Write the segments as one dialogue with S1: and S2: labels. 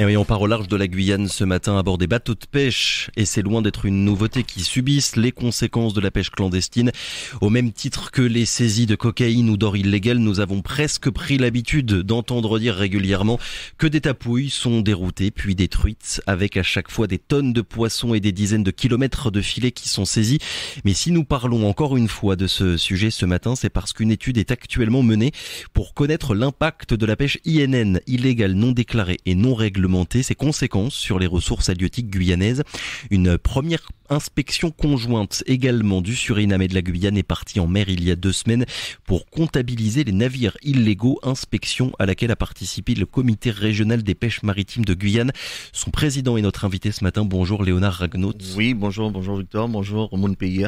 S1: Et oui, on part au large de la Guyane ce matin à bord des bateaux de pêche. Et c'est loin d'être une nouveauté qui subissent les conséquences de la pêche clandestine. Au même titre que les saisies de cocaïne ou d'or illégal, nous avons presque pris l'habitude d'entendre dire régulièrement que des tapouilles sont déroutées puis détruites, avec à chaque fois des tonnes de poissons et des dizaines de kilomètres de filets qui sont saisis. Mais si nous parlons encore une fois de ce sujet ce matin, c'est parce qu'une étude est actuellement menée pour connaître l'impact de la pêche INN, illégale, non déclarée et non réglementée, ses conséquences sur les ressources halieutiques guyanaises. Une première inspection conjointe également du Suriname et de la Guyane est partie en mer il y a 2 semaines pour comptabiliser les navires illégaux, inspection à laquelle a participé le comité régional des pêches maritimes de Guyane. Son président est notre invité ce matin. Bonjour Léonard Ragnaut.
S2: Oui, bonjour Victor, bonjour Moun Pays.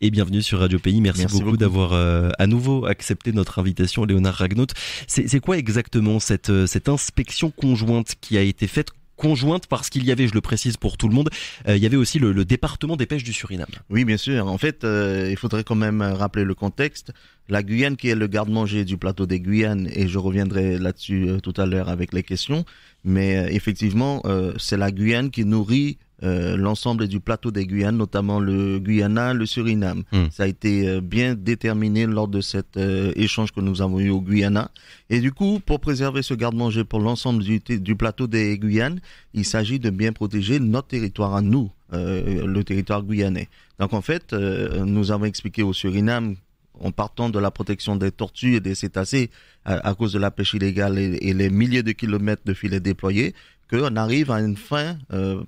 S1: Et bienvenue sur Radio Pays. Merci beaucoup d'avoir à nouveau accepté notre invitation, Léonard Ragnaut. C'est quoi exactement cette inspection conjointe qui a été faite? Conjointe parce qu'il y avait, je le précise pour tout le monde, il y avait aussi le département des pêches du Suriname.
S2: Oui, bien sûr. En fait, il faudrait quand même rappeler le contexte. La Guyane qui est le garde-manger du plateau des Guyanes, et je reviendrai là-dessus tout à l'heure avec les questions, mais effectivement, c'est la Guyane qui nourrit l'ensemble du plateau des Guyanes, notamment le Guyana, le Suriname. Ça a été bien déterminé lors de cet échange que nous avons eu au Guyana. Et du coup, pour préserver ce garde-manger pour l'ensemble du plateau des Guyanes, il s'agit de bien protéger notre territoire à nous, le territoire guyanais. Donc en fait, nous avons expliqué au Suriname, en partant de la protection des tortues et des cétacés à cause de la pêche illégale et les milliers de kilomètres de filets déployés, qu'on arrive à une fin,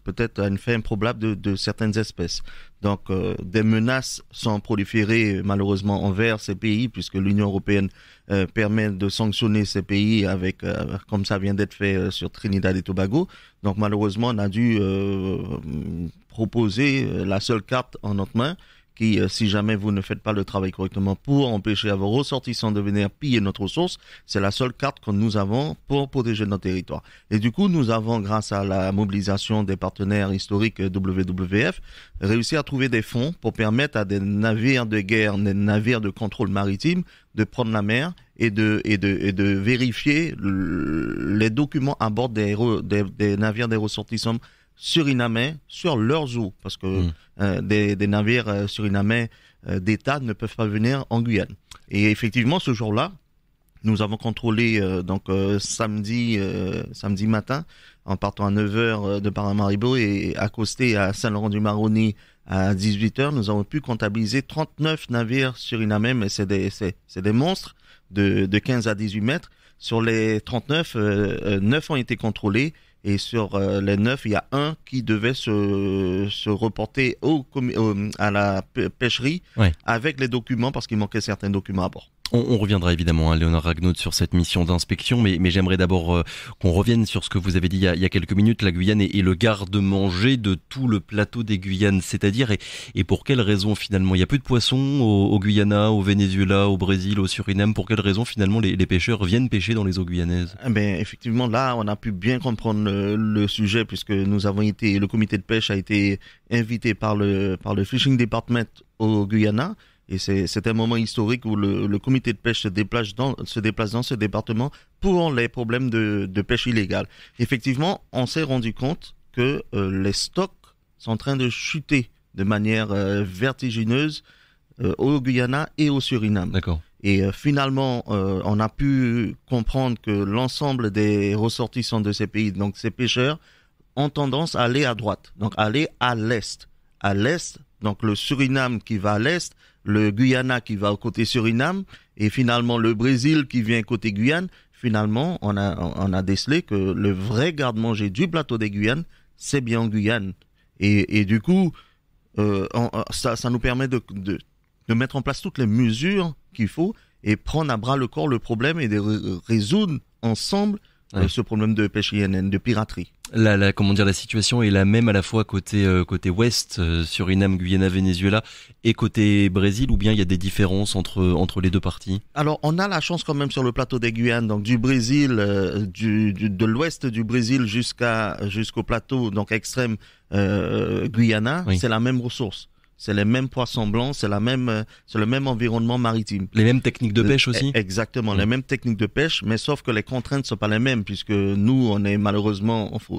S2: peut-être à une fin probable de certaines espèces. Donc, des menaces sont proliférées malheureusement envers ces pays, puisque l'Union européenne permet de sanctionner ces pays avec, comme ça vient d'être fait sur Trinidad et Tobago. Donc, malheureusement, on a dû proposer la seule carte en notre main, qui, si jamais vous ne faites pas le travail correctement pour empêcher à vos ressortissants de venir piller notre ressource, c'est la seule carte que nous avons pour protéger notre territoire. Et du coup, nous avons, grâce à la mobilisation des partenaires historiques WWF, réussi à trouver des fonds pour permettre à des navires de guerre, des navires de contrôle maritime, de prendre la mer et de vérifier les documents à bord des navires des ressortissants surinamais sur leurs eaux, parce que des navires surinamais d'État ne peuvent pas venir en Guyane. Et effectivement, ce jour-là, nous avons contrôlé samedi matin, en partant à 9h de Paramaribo et accosté à Saint-Laurent-du-Maroni à 18h, nous avons pu comptabiliser 39 navires surinamais, mais c'est des monstres de 15 à 18 mètres. Sur les 39, 9 ont été contrôlés. Et sur les 9, il y a un qui devait se reporter à la pêcherie avec les documents, parce qu'il manquait certains documents à bord.
S1: On reviendra évidemment, Léonard Ragnaut, sur cette mission d'inspection, mais j'aimerais d'abord qu'on revienne sur ce que vous avez dit il y a quelques minutes. La Guyane est le garde-manger de tout le plateau des Guyanes, c'est-à-dire, et pour quelles raisons finalement? Il y a plus de poissons au Guyana, au Venezuela, au Brésil, au Suriname. Pour quelles raisons finalement les pêcheurs viennent pêcher dans les eaux guyanaises?
S2: Effectivement, là, on a pu bien comprendre le sujet, puisque le comité de pêche a été invité par le Fishing Department au Guyana. Et c'est un moment historique où le comité de pêche se déplace dans ce département pour les problèmes de pêche illégale. Effectivement, on s'est rendu compte que les stocks sont en train de chuter de manière vertigineuse au Guyana et au Suriname.
S1: D'accord.
S2: Et finalement, on a pu comprendre que l'ensemble des ressortissants de ces pays, donc ces pêcheurs, ont tendance à aller à droite, donc aller à l'est. À l'est, donc le Suriname qui va à l'est, le Guyana qui va au côté Suriname, et finalement le Brésil qui vient côté Guyane. Finalement, on a décelé que le vrai garde-manger du plateau des Guyanes, c'est bien en Guyane. Et du coup, ça nous permet de mettre en place toutes les mesures qu'il faut et prendre à bras le corps le problème et de résoudre ensemble ce problème de pêche INN, de piraterie.
S1: La situation est la même à la fois côté ouest, Suriname, Guyana, Venezuela, et côté Brésil, ou bien il y a des différences entre les deux parties?
S2: Alors, on a la chance quand même sur le plateau des Guyanes, donc du Brésil, de l'ouest du Brésil jusqu'au plateau, donc extrême Guyana, c'est la même ressource. c'est les mêmes poissons blancs, c'est le même environnement maritime.
S1: Les mêmes techniques de pêche aussi?
S2: Exactement, les mêmes techniques de pêche, mais sauf que les contraintes sont pas les mêmes, puisque nous, on est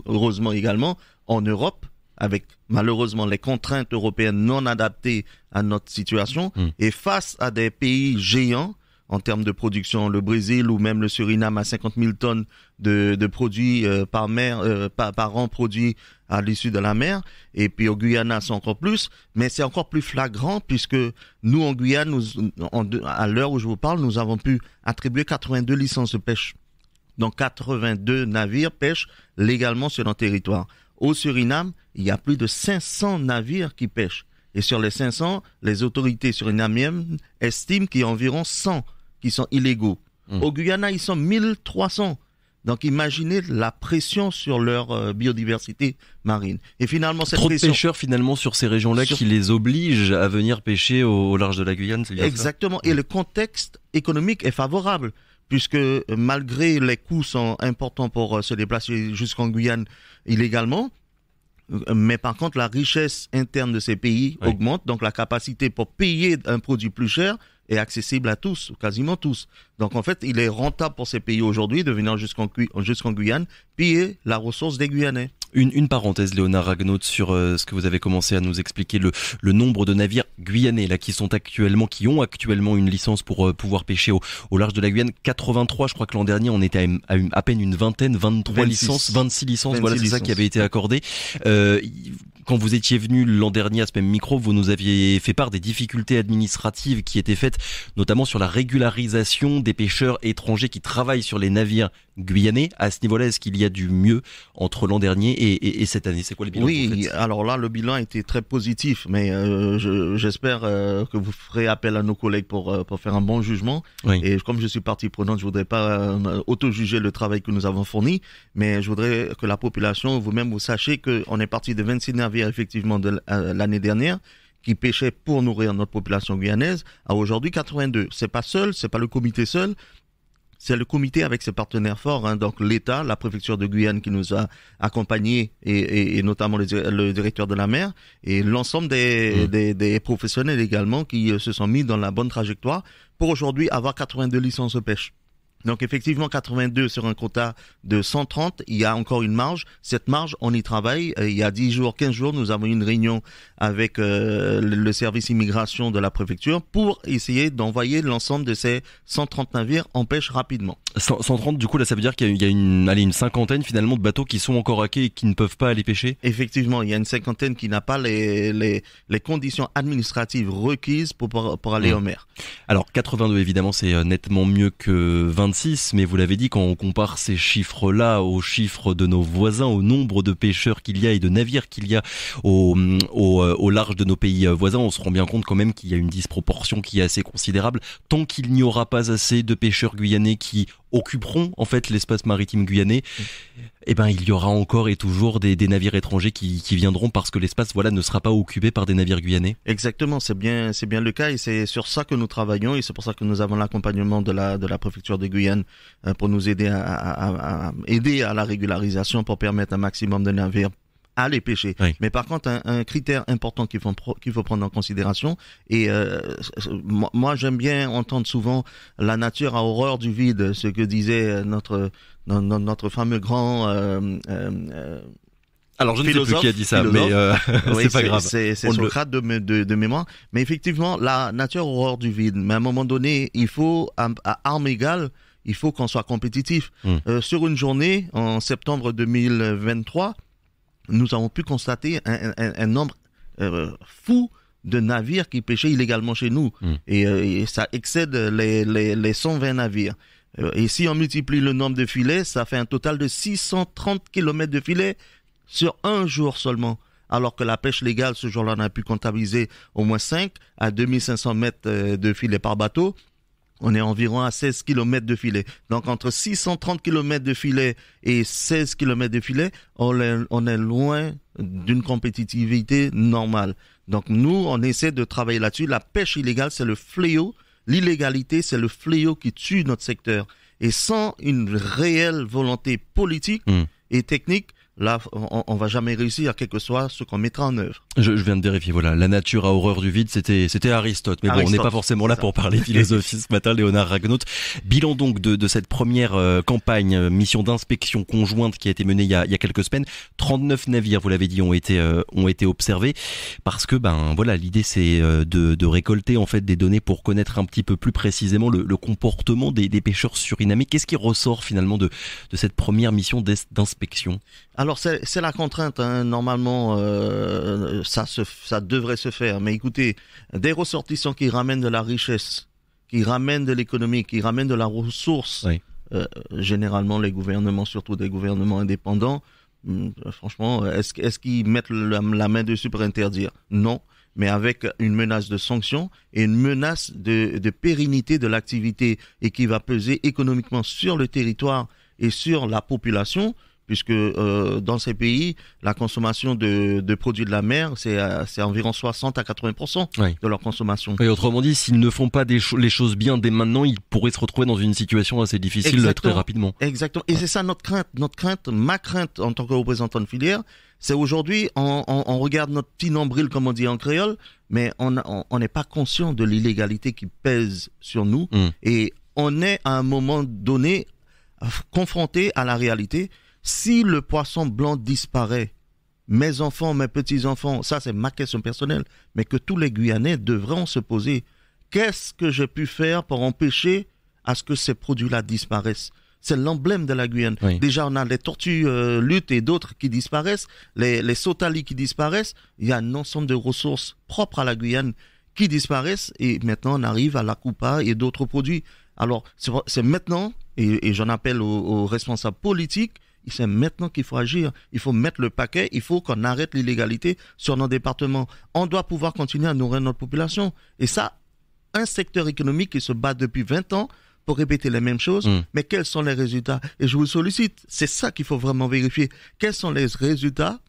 S2: heureusement également, en Europe, avec malheureusement les contraintes européennes non adaptées à notre situation, et face à des pays géants, en termes de production, le Brésil ou même le Suriname à 50 000 tonnes de produits par an produits à l'issue de la mer. Et puis au Guyana, c'est encore plus. Mais c'est encore plus flagrant puisque nous, en Guyane, à l'heure où je vous parle, nous avons pu attribuer 82 licences de pêche. Donc 82 navires pêchent légalement sur notre territoire. Au Suriname, il y a plus de 500 navires qui pêchent. Et sur les 500, les autorités surinamiennes estiment qu'il y a environ 100 qui sont illégaux. Au Guyana, ils sont 1300. Donc imaginez la pression sur leur biodiversité marine. Et finalement, cette
S1: trop
S2: pression...
S1: de pêcheurs finalement sur ces régions-là qui les obligent à venir pêcher au large de la Guyane, c'est bien
S2: Exactement.
S1: ça?
S2: Et le contexte économique est favorable, puisque malgré les coûts sont importants pour se déplacer jusqu'en Guyane illégalement, mais par contre, la richesse interne de ces pays augmente, donc la capacité pour payer un produit plus cher est accessible à tous, quasiment tous. Donc en fait, il est rentable pour ces pays aujourd'hui de venir jusqu'en Guyane, piller la ressource des Guyanais.
S1: Une parenthèse, Léonard Ragnaud, sur ce que vous avez commencé à nous expliquer, le nombre de navires guyanais là qui ont actuellement une licence pour pouvoir pêcher au large de la Guyane. 83, je crois que l'an dernier, on était à peine une vingtaine, 26 licences, 26 voilà, c'est ça qui avait été accordé. Quand vous étiez venu l'an dernier à ce même micro, vous nous aviez fait part des difficultés administratives qui étaient faites, notamment sur la régularisation des pêcheurs étrangers qui travaillent sur les navires guyanais. À ce niveau-là, est-ce qu'il y a du mieux entre l'an dernier et cette année? C'est quoi le bilan?
S2: Oui, alors là, le bilan a été très positif, mais j'espère que vous ferez appel à nos collègues pour faire un bon jugement.
S1: Oui.
S2: Et comme je suis partie prenante, je voudrais pas auto-juger le travail que nous avons fourni, mais je voudrais que la population, vous-même, vous sachiez qu'on est parti de 26 navires effectivement l'année dernière qui pêchaient pour nourrir notre population guyanaise à aujourd'hui 82. C'est pas le comité seul. C'est le comité avec ses partenaires forts, hein, donc l'État, la préfecture de Guyane qui nous a accompagnés et notamment le directeur de la mer et l'ensemble des professionnels également qui se sont mis dans la bonne trajectoire pour aujourd'hui avoir 82 licences de pêche. Donc effectivement 82 sur un quota de 130, il y a encore une marge. Cette marge, on y travaille. Il y a 15 jours, nous avons eu une réunion avec le service immigration de la préfecture pour essayer d'envoyer l'ensemble de ces 130 navires en pêche rapidement.
S1: 130, du coup là ça veut dire qu'il y a une cinquantaine finalement de bateaux qui sont encore à quai et qui ne peuvent pas aller pêcher?
S2: Effectivement, il y a une cinquantaine qui n'a pas les conditions administratives requises pour aller en mer.
S1: Alors 82 évidemment c'est nettement mieux que 26, mais vous l'avez dit, quand on compare ces chiffres-là aux chiffres de nos voisins, au nombre de pêcheurs qu'il y a et de navires qu'il y a au large de nos pays voisins, on se rend bien compte quand même qu'il y a une disproportion qui est assez considérable. Tant qu'il n'y aura pas assez de pêcheurs guyanais qui occuperont en fait l'espace maritime guyanais, eh ben il y aura encore et toujours des navires étrangers qui viendront parce que l'espace ne sera pas occupé par des navires guyanais.
S2: Exactement, c'est bien le cas et c'est sur ça que nous travaillons et c'est pour ça que nous avons l'accompagnement de la préfecture de Guyane pour nous aider à la régularisation pour permettre un maximum de navires à les pêcher.
S1: Oui.
S2: Mais par contre, un critère important qu'il faut prendre en considération, et moi j'aime bien entendre souvent la nature a horreur du vide, ce que disait notre fameux grand
S1: alors je ne sais plus qui a dit ça, mais
S2: oui,
S1: c'est pas grave.
S2: C'est Socrate de mémoire. Mais effectivement, la nature a horreur du vide. Mais à un moment donné, il faut, à armes égales, il faut qu'on soit compétitif. Sur une journée, en septembre 2023, nous avons pu constater un nombre fou de navires qui pêchaient illégalement chez nous. Et ça excède les 120 navires. Et si on multiplie le nombre de filets, ça fait un total de 630 km de filets sur un jour seulement. Alors que la pêche légale, ce jour-là, on a pu comptabiliser au moins 5 à 2500 mètres de filets par bateau. On est environ à 16 km de filet. Donc, entre 630 km de filet et 16 km de filet, on est loin d'une compétitivité normale. Donc, nous, on essaie de travailler là-dessus. La pêche illégale, c'est le fléau. L'illégalité, c'est le fléau qui tue notre secteur. Et sans une réelle volonté politique et technique, là, on va jamais réussir, quel que soit ce qu'on mettra en œuvre.
S1: Je viens de vérifier, voilà, la nature a horreur du vide, c'était Aristote. Mais bon, on n'est pas forcément là pour parler philosophie ce matin, Léonard Ragnaud. Bilan donc de cette première campagne, mission d'inspection conjointe qui a été menée il y a quelques semaines. 39 navires, vous l'avez dit, ont été observés parce que voilà, l'idée c'est de récolter en fait des données pour connaître un petit peu plus précisément le comportement des pêcheurs surinamais. Qu'est-ce qui ressort finalement de cette première mission d'inspection?
S2: Alors c'est la contrainte, hein. Normalement ça devrait se faire. Mais écoutez, des ressortissants qui ramènent de la richesse, qui ramènent de l'économie, qui ramènent de la ressource,
S1: oui.
S2: Généralement les gouvernements, surtout des gouvernements indépendants, franchement, est-ce qu'ils mettent la main dessus pour interdire? Non. Mais avec une menace de sanction et une menace de pérennité de l'activité et qui va peser économiquement sur le territoire et sur la population, puisque dans ces pays, la consommation de produits de la mer, c'est environ 60 à 80%
S1: oui.
S2: de leur consommation.
S1: Et autrement dit, s'ils ne font pas les choses bien dès maintenant, ils pourraient se retrouver dans une situation assez difficile. Exactement. Très rapidement.
S2: Exactement. Et c'est ça notre crainte, ma crainte en tant que représentant de filière, c'est aujourd'hui, on regarde notre petit nombril, comme on dit en créole, mais on n'est pas conscient de l'illégalité qui pèse sur nous. Et on est à un moment donné confronté à la réalité. Si le poisson blanc disparaît, mes enfants, mes petits-enfants, ça c'est ma question personnelle, mais que tous les Guyanais devront se poser, qu'est-ce que j'ai pu faire pour empêcher à ce que ces produits-là disparaissent? C'est l'emblème de la Guyane. Oui. Déjà, on a les tortues luttes et d'autres qui disparaissent, les sautalis qui disparaissent. Il y a un ensemble de ressources propres à la Guyane qui disparaissent et maintenant on arrive à la coupa et d'autres produits. Alors, c'est maintenant, et j'en appelle aux responsables politiques, c'est maintenant qu'il faut agir. Il faut mettre le paquet, il faut qu'on arrête l'illégalité sur nos départements. On doit pouvoir continuer à nourrir notre population. Et ça, un secteur économique qui se bat depuis 20 ans pour répéter les mêmes choses, mais quels sont les résultats? Et je vous sollicite, c'est ça qu'il faut vraiment vérifier. Quels sont les résultats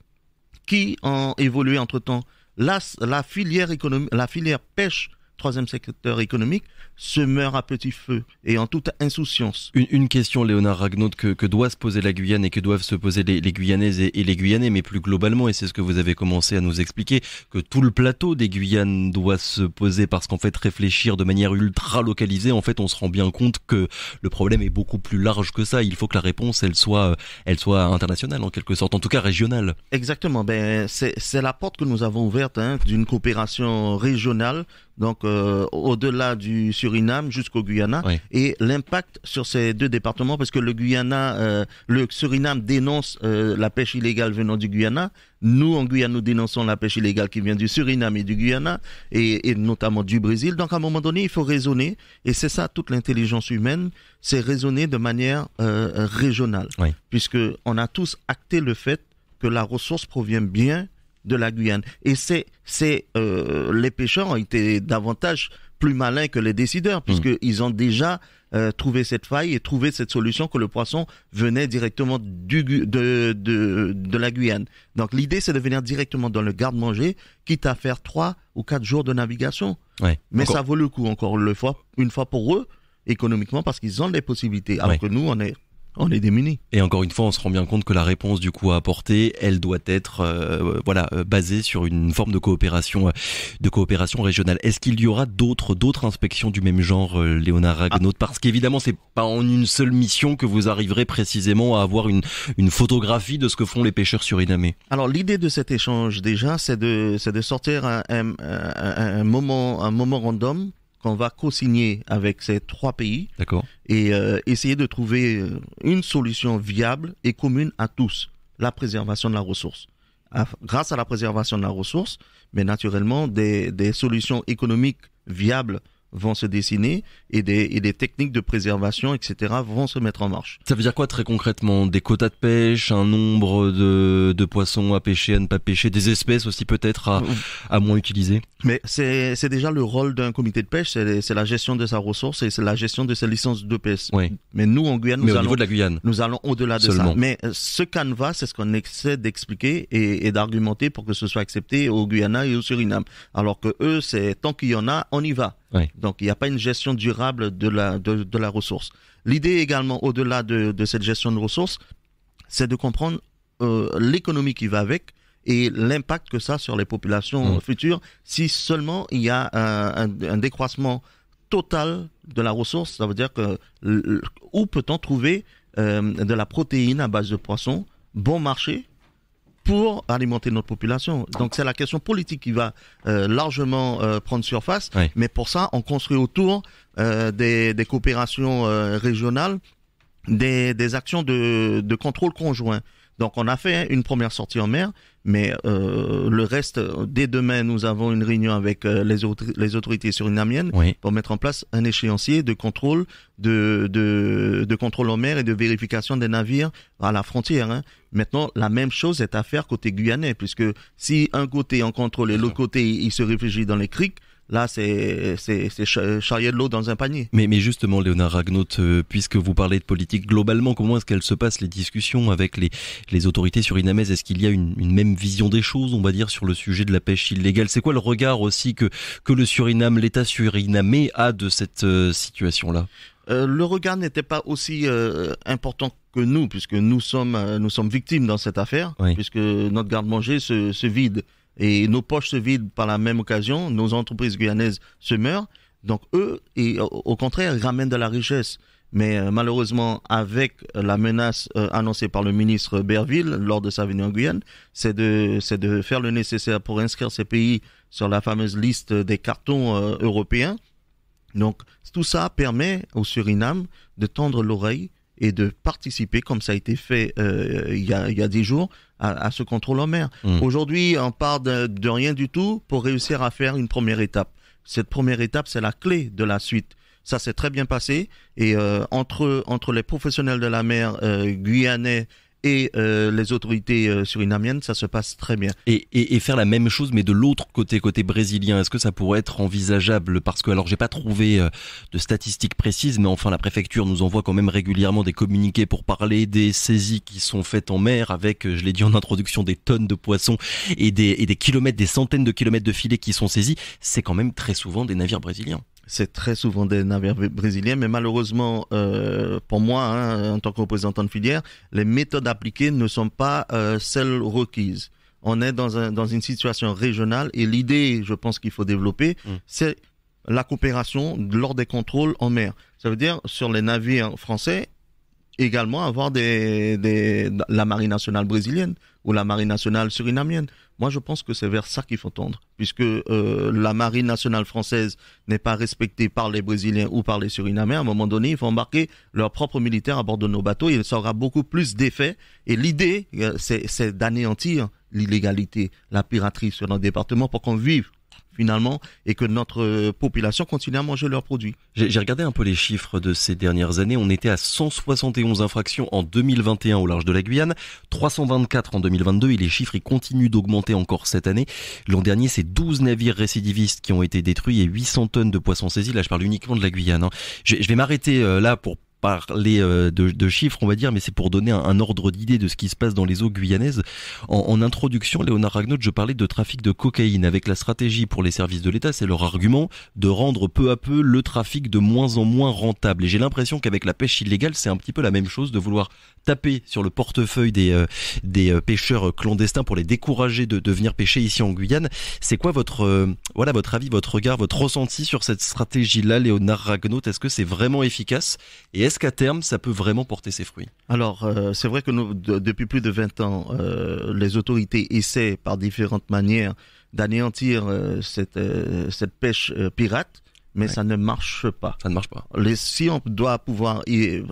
S2: qui ont évolué entre-temps? La filière économique, la filière pêche, troisième secteur économique, se meurt à petit feu et en toute insouciance.
S1: Une question, Léonard Ragnaud, que doit se poser la Guyane et que doivent se poser les Guyanaises et les Guyanais, mais plus globalement, et c'est ce que vous avez commencé à nous expliquer, que tout le plateau des Guyanes doit se poser parce qu'en fait, réfléchir de manière ultra localisée, en fait, on se rend bien compte que le problème est beaucoup plus large que ça. Il faut que la réponse, elle soit internationale en quelque sorte, en tout cas régionale.
S2: Exactement. C'est la porte que nous avons ouverte d'une coopération régionale. Donc au-delà du Suriname jusqu'au Guyana, oui. Et l'impact sur ces deux départements, parce que le Suriname dénonce la pêche illégale venant du Guyana. Nous, en Guyane, nous dénonçons la pêche illégale qui vient du Suriname et du Guyana, et notamment du Brésil. Donc à un moment donné, il faut raisonner, et c'est ça toute l'intelligence humaine, c'est raisonner de manière régionale, oui. Puisque on a tous acté le fait que la ressource provient bien de la Guyane. Et les pêcheurs ont été davantage plus malins que les décideurs, puisqu'ils ont déjà trouvé cette faille et trouvé cette solution que le poisson venait directement de la Guyane. Donc l'idée, c'est de venir directement dans le garde-manger, quitte à faire 3 ou 4 jours de navigation. Ouais. Mais ça vaut le coup, encore une fois pour eux, économiquement, parce qu'ils ont les possibilités, alors que nous, on est démunis.
S1: Et encore une fois, on se rend bien compte que la réponse du coup à apporter, elle doit être basée sur une forme de coopération régionale. Est-ce qu'il y aura d'autres inspections du même genre, Léonard Ragnaud? Parce qu'évidemment, c'est pas en une seule mission que vous arriverez précisément à avoir une photographie de ce que font les pêcheurs surinamais.
S2: Alors l'idée de cet échange déjà, c'est de sortir un moment random qu'on va co-signer avec ces 3 pays.
S1: D'accord.
S2: Et essayer de trouver une solution viable et commune à tous, la préservation de la ressource. Grâce à la préservation de la ressource, mais naturellement, des solutions économiques viables vont se dessiner et des techniques de préservation, etc. vont se mettre en marche.
S1: Ça veut dire quoi très concrètement? Des quotas de pêche, un nombre de poissons à pêcher, à ne pas pêcher, des espèces aussi peut-être à moins utiliser?
S2: Mais c'est déjà le rôle d'un comité de pêche, c'est la gestion de sa ressource et c'est la gestion de ses licences de pêche.
S1: Oui.
S2: Mais nous, en Guyane,
S1: au niveau de la Guyane,
S2: nous allons au-delà de ça. Mais ce canevas, c'est ce qu'on essaie d'expliquer et d'argumenter pour que ce soit accepté au Guyana et au Suriname. Alors que eux, c'est tant qu'il y en a, on y va. Oui. Donc, il n'y a pas une gestion durable de la ressource. L'idée également, au-delà de cette gestion de ressources, c'est de comprendre l'économie qui va avec et l'impact que ça a sur les populations futures si seulement il y a un décroissement total de la ressource. Ça veut dire que où peut-on trouver de la protéine à base de poisson, bon marché, pour alimenter notre population. Donc c'est la question politique qui va largement prendre surface, mais pour ça on construit autour des coopérations régionales, des actions de contrôle conjoint. Donc on a fait une première sortie en mer, mais le reste, dès demain, nous avons une réunion avec les autorités surinamiennes pour mettre en place un échéancier de contrôle de contrôle en mer et de vérification des navires à la frontière. Maintenant, la même chose est à faire côté guyanais, puisque si un côté en contrôle et l'autre côté il se réfugie dans les criques, là, c'est charrier de l'eau dans un panier.
S1: Mais justement, Léonard Ragnaud, puisque vous parlez de politique globalement, comment est-ce qu'elles se passent les discussions avec les autorités surinamaises? Est-ce qu'il y a une même vision des choses, on va dire, sur le sujet de la pêche illégale? C'est quoi le regard aussi que le Suriname, l'État surinamais a de cette situation-là?
S2: Le regard n'était pas aussi important que nous, puisque nous sommes victimes dans cette affaire, puisque notre garde-manger se vide. Et nos poches se vident par la même occasion, nos entreprises guyanaises se meurent. Donc eux, au contraire, ramènent de la richesse. Mais malheureusement, avec la menace annoncée par le ministre Berville lors de sa venue en Guyane, c'est de faire le nécessaire pour inscrire ces pays sur la fameuse liste des cartons européens. Donc tout ça permet au Suriname de tendre l'oreille et de participer, comme ça a été fait il y a 10 jours, à ce contrôle en mer. Aujourd'hui, on part de rien du tout pour réussir à faire une première étape. Cette première étape, c'est la clé de la suite. Ça s'est très bien passé et entre les professionnels de la mer guyanais et les autorités surinamiennes, ça se passe très bien.
S1: Et faire la même chose, mais de l'autre côté brésilien, est-ce que ça pourrait être envisageable? Parce que, alors, j'ai pas trouvé de statistiques précises, mais enfin, la préfecture nous envoie quand même régulièrement des communiqués pour parler des saisies qui sont faites en mer avec, je l'ai dit en introduction, des tonnes de poissons et des kilomètres, des centaines de kilomètres de filets qui sont saisis. C'est quand même très souvent des navires brésiliens.
S2: C'est très souvent des navires brésiliens, mais malheureusement, pour moi, en tant que représentant de filière, les méthodes appliquées ne sont pas celles requises. On est dans une situation régionale et l'idée, je pense qu'il faut développer, c'est la coopération lors des contrôles en mer. Ça veut dire, sur les navires français, également avoir la marine nationale brésilienne ou la marine nationale surinamienne. Moi, je pense que c'est vers ça qu'il faut tendre, puisque la marine nationale française n'est pas respectée par les Brésiliens ou par les Surinamais. À un moment donné, il faut embarquer leurs propres militaires à bord de nos bateaux et ça aura beaucoup plus d'effet. Et l'idée, c'est d'anéantir l'illégalité, la piraterie sur notre département pour qu'on vive finalement, et que notre population continue à manger leurs produits.
S1: J'ai regardé un peu les chiffres de ces dernières années. On était à 171 infractions en 2021 au large de la Guyane, 324 en 2022 et les chiffres ils continuent d'augmenter encore cette année. L'an dernier, c'est 12 navires récidivistes qui ont été détruits et 800 tonnes de poissons saisis. Là, je parle uniquement de la Guyane. Je vais m'arrêter là pour parler de chiffres, on va dire, mais c'est pour donner un ordre d'idée de ce qui se passe dans les eaux guyanaises. En introduction, Léonard Ragnaud, je parlais de trafic de cocaïne. Avec la stratégie pour les services de l'État, c'est leur argument de rendre peu à peu le trafic de moins en moins rentable. Et j'ai l'impression qu'avec la pêche illégale, c'est un petit peu la même chose, de vouloir taper sur le portefeuille des pêcheurs clandestins pour les décourager de venir pêcher ici en Guyane. C'est quoi votre avis, votre regard, votre ressenti sur cette stratégie-là, Léonard Ragnaud? Est-ce que c'est vraiment efficace? Et est-ce qu'à terme, ça peut vraiment porter ses fruits?
S2: Alors, c'est vrai que depuis plus de 20 ans, les autorités essaient par différentes manières d'anéantir cette pêche pirate, mais ça ne marche pas.
S1: Ça ne marche pas.
S2: Si on doit pouvoir,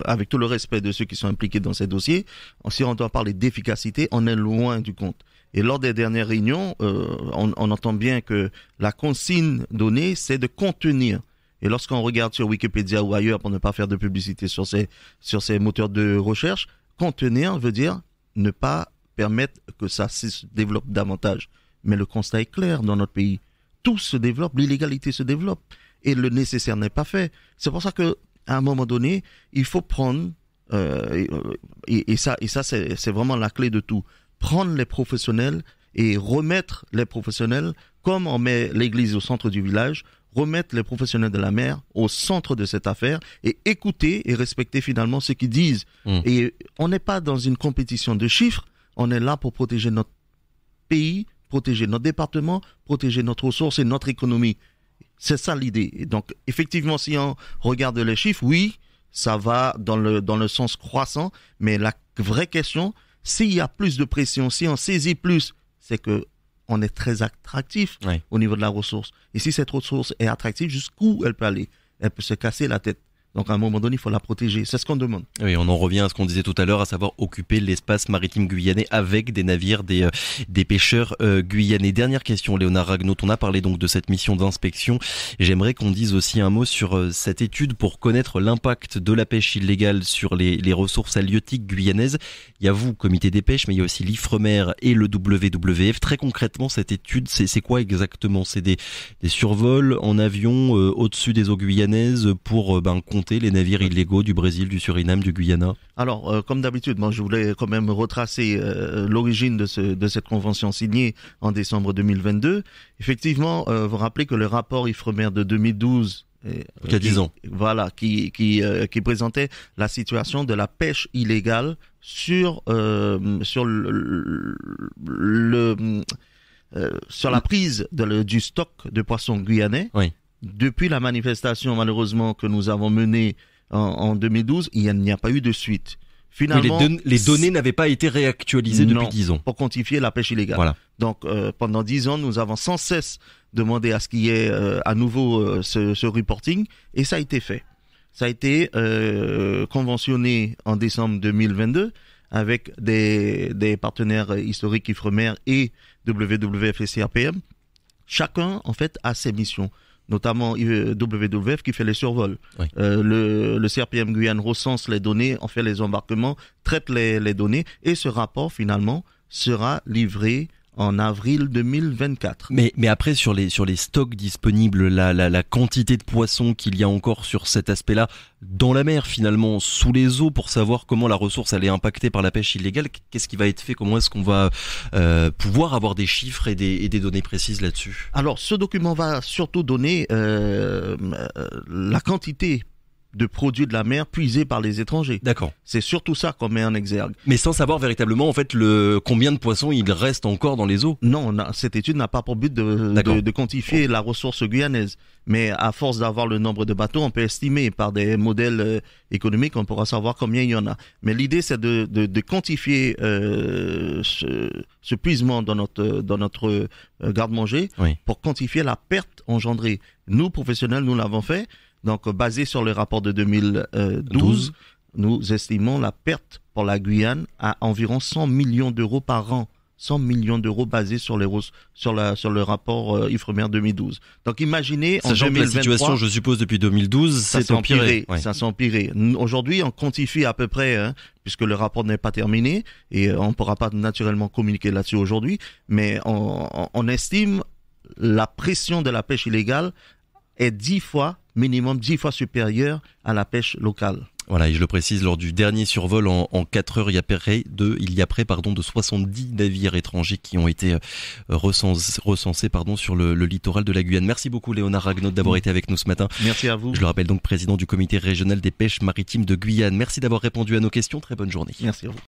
S2: avec tout le respect de ceux qui sont impliqués dans ces dossiers, si on doit parler d'efficacité, on est loin du compte. Et lors des dernières réunions, on entend bien que la consigne donnée, c'est de contenir. Et lorsqu'on regarde sur Wikipédia ou ailleurs, pour ne pas faire de publicité sur ces moteurs de recherche, contenir veut dire ne pas permettre que ça se développe davantage. Mais le constat est clair dans notre pays. Tout se développe, l'illégalité se développe. Et le nécessaire n'est pas fait. C'est pour ça que, à un moment donné, il faut prendre, et ça c'est vraiment la clé de tout, prendre les professionnels et remettre les professionnels, comme on met l'église au centre du village, remettre les professionnels de la mer au centre de cette affaire et écouter et respecter finalement ce qu'ils disent. Et on n'est pas dans une compétition de chiffres, on est là pour protéger notre pays, protéger notre département, protéger notre ressource et notre économie. C'est ça l'idée. Et donc, effectivement, si on regarde les chiffres, oui, ça va dans le sens croissant, mais la vraie question, s'il y a plus de pression, si on saisit plus, c'est que on est très attractif au niveau de la ressource. Et si cette ressource est attractive, jusqu'où elle peut aller? Elle peut se casser la tête. Donc à un moment donné, il faut la protéger. C'est ce qu'on demande.
S1: Oui, on en revient à ce qu'on disait tout à l'heure, à savoir occuper l'espace maritime guyanais avec des navires, des pêcheurs guyanais. Dernière question, Léonard Ragnaud. On a parlé donc de cette mission d'inspection. J'aimerais qu'on dise aussi un mot sur cette étude pour connaître l'impact de la pêche illégale sur les ressources halieutiques guyanaises. Il y a vous, comité des pêches, mais il y a aussi l'Ifremer et le WWF. Très concrètement, cette étude, c'est quoi exactement? C'est des survols en avion au-dessus des eaux guyanaises pour compter les navires illégaux du Brésil, du Suriname, du Guyana?
S2: Alors, comme d'habitude, moi, je voulais quand même retracer l'origine de cette convention signée en décembre 2022. Effectivement, vous rappelez que le rapport Ifremer de 2012
S1: il y a 10 ans.
S2: Voilà, qui présentait la situation de la pêche illégale sur sur la prise du stock de poissons guyanais.
S1: Oui.
S2: Depuis la manifestation, malheureusement, que nous avons menée en 2012, il n'y a pas eu de suite. Finalement,
S1: oui, les données n'avaient pas été réactualisées depuis 10 ans.
S2: Pour quantifier la pêche illégale.
S1: Voilà.
S2: Donc, pendant 10 ans, nous avons sans cesse demandé à ce qu'il y ait à nouveau ce reporting, et ça a été fait. Ça a été conventionné en décembre 2022 avec des partenaires historiques Ifremer et WWF et CRPM. Chacun, en fait, a ses missions. Notamment WWF qui fait les survols.
S1: Oui.
S2: Le CRPM Guyane recense les données, en fait les embarquements, traite les données, et ce rapport finalement sera livré en avril 2024.
S1: Mais après sur les stocks disponibles, la quantité de poissons qu'il y a encore sur cet aspect-là dans la mer finalement, sous les eaux, pour savoir comment la ressource elle est impactée par la pêche illégale, qu'est-ce qui va être fait? Comment est-ce qu'on va pouvoir avoir des chiffres et des données précises là-dessus?
S2: Alors ce document va surtout donner la quantité de produits de la mer puisés par les étrangers.
S1: D'accord.
S2: C'est surtout ça qu'on met en exergue.
S1: Mais sans savoir véritablement en fait combien de poissons il reste encore dans les eaux.
S2: Non, cette étude n'a pas pour but de quantifier la ressource guyanaise. Mais à force d'avoir le nombre de bateaux, on peut estimer par des modèles économiques, on pourra savoir combien il y en a. Mais l'idée, c'est de quantifier ce puisement dans notre garde-manger,
S1: oui,
S2: pour quantifier la perte engendrée. Nous, professionnels, nous l'avons fait. Donc, basé sur le rapport de 2012, nous estimons la perte pour la Guyane à environ 100 millions d'euros par an. 100 millions d'euros basés sur le rapport Ifremer 2012. Donc, imaginez,
S1: sachant
S2: en 2023...
S1: que la situation, je suppose, depuis 2012, ça s'est empiré. Ouais.
S2: Ça s'est empiré. Aujourd'hui, on quantifie à peu près, puisque le rapport n'est pas terminé, et on ne pourra pas naturellement communiquer là-dessus aujourd'hui, mais on estime la pression de la pêche illégale est minimum 10 fois supérieure à la pêche locale.
S1: Voilà, et je le précise, lors du dernier survol en 4 heures, il y a près de 70 navires étrangers qui ont été recensés sur le littoral de la Guyane. Merci beaucoup Léonard Ragnaud d'avoir été avec nous ce matin.
S2: Merci à vous.
S1: Je le rappelle donc président du comité régional des pêches maritimes de Guyane. Merci d'avoir répondu à nos questions. Très bonne journée.
S2: Merci à vous.